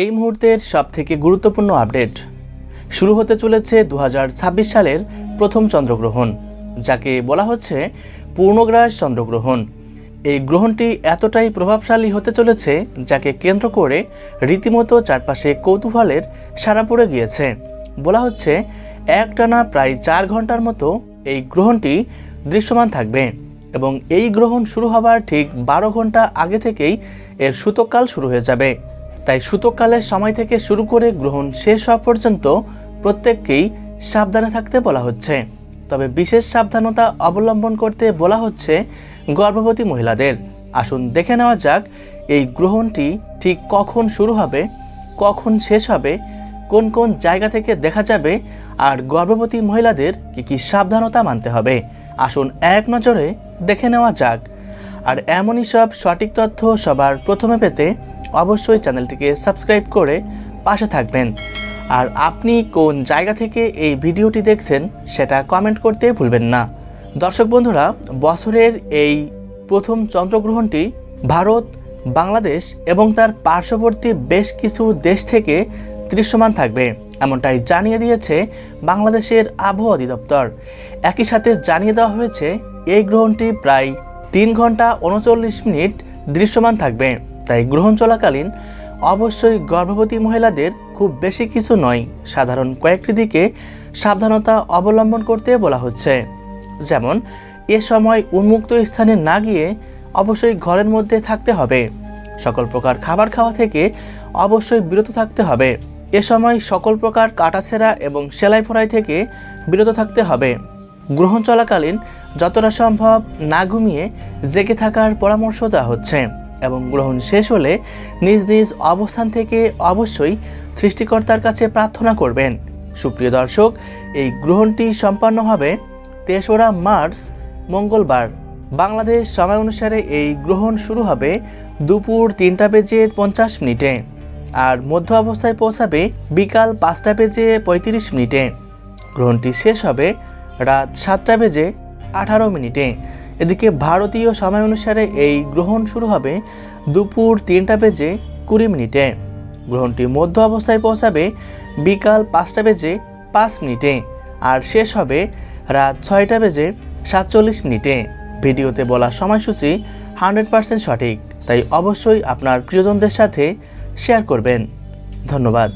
এই মুহূর্তের সবথেকে গুরুত্বপূর্ণ আপডেট শুরু হতে চলেছে 2026 সালের প্রথম চন্দ্রগ্রহণ, যাকে বলা হচ্ছে পূর্ণগ্রাস চন্দ্রগ্রহণ। এই গ্রহণটি এতটাই প্রভাবশালী হতে চলেছে যাকে কেন্দ্র করে রীতিমতো চারপাশে কৌতূহলের সাড়া পড়ে গিয়েছে। বলা হচ্ছে একটানা প্রায় 4 ঘন্টার মতো এই গ্রহণটি দৃশ্যমান থাকবে এবং এই গ্রহণ শুরু হবার ঠিক 12 ঘন্টা আগে থেকেই এর সূতককাল শুরু হয়ে যাবে। তাই সূতককালের সময় থেকে শুরু করে গ্রহণ শেষ হওয়া পর্যন্ত প্রত্যেককেই সাবধানে থাকতে বলা হচ্ছে। তবে বিশেষ সাবধানতা অবলম্বন করতে বলা হচ্ছে গর্ভবতী মহিলাদের। আসুন দেখে নেওয়া যাক এই গ্রহণটি ঠিক কখন শুরু হবে, কখন শেষ হবে, কোন কোন জায়গা থেকে দেখা যাবে আর গর্ভবতী মহিলাদের কি সাবধানতা মানতে হবে। আসুন এক নজরে দেখে নেওয়া যাক। আর এমনই সব সঠিক তথ্য সবার প্রথমে পেতে অবশ্যই চ্যানেলটিকে সাবস্ক্রাইব করে পাশে থাকবেন। আর আপনি কোন জায়গা থেকে এই ভিডিওটি দেখছেন সেটা কমেন্ট করতে ভুলবেন না। দর্শক বন্ধুরা, বছরের এই প্রথম চন্দ্রগ্রহণটি ভারত, বাংলাদেশ এবং তার পার্শ্ববর্তী বেশ কিছু দেশ থেকে দৃশ্যমান থাকবে, এমনটাই জানিয়ে দিয়েছে বাংলাদেশের আবহাওয়া অধিদপ্তর। একই সাথে জানিয়ে দেওয়া হয়েছে এই গ্রহণটি প্রায় 3 ঘন্টা 39 মিনিট দৃশ্যমান থাকবে। তাই গ্রহণ চলাকালীন অবশ্যই গর্ভবতী মহিলাদের খুব বেশি কিছু নয়, সাধারণ কয়েকটি দিকে সাবধানতা অবলম্বন করতে বলা হচ্ছে। যেমন এ সময় উন্মুক্ত স্থানে না গিয়ে অবশ্যই ঘরের মধ্যে থাকতে হবে। সকল প্রকার খাবার খাওয়া থেকে অবশ্যই বিরত থাকতে হবে। এ সময় সকল প্রকার কাটাছেঁড়া এবং সেলাই ফোড়াই থেকে বিরত থাকতে হবে। গ্রহণ চলাকালীন যতটা সম্ভব না ঘুমিয়ে জেগে থাকার পরামর্শ দেওয়া হচ্ছে এবং গ্রহণ শেষ হলে নিজ নিজ অবস্থান থেকে অবশ্যই সৃষ্টিকর্তার কাছে প্রার্থনা করবেন। সুপ্রিয় দর্শক, এই গ্রহণটি সম্পন্ন হবে 3রা মার্চ মঙ্গলবার। বাংলাদেশ সময় অনুসারে এই গ্রহণ শুরু হবে দুপুর 3:50 আর মধ্য অবস্থায় পৌঁছাবে বিকাল 5:35 গ্রহণটি শেষ হবে রাত 7:18। এদিকে ভারতীয় সময় অনুসারে এই গ্রহণ শুরু হবে দুপুর 3:20 গ্রহণটি মধ্য অবস্থায় পৌঁছাবে বিকাল 5:05 আর শেষ হবে রাত 6:47। ভিডিওতে বলা সময়সূচি 100% সঠিক, তাই অবশ্যই আপনার প্রিয়জনদের সাথে শেয়ার করবেন। ধন্যবাদ।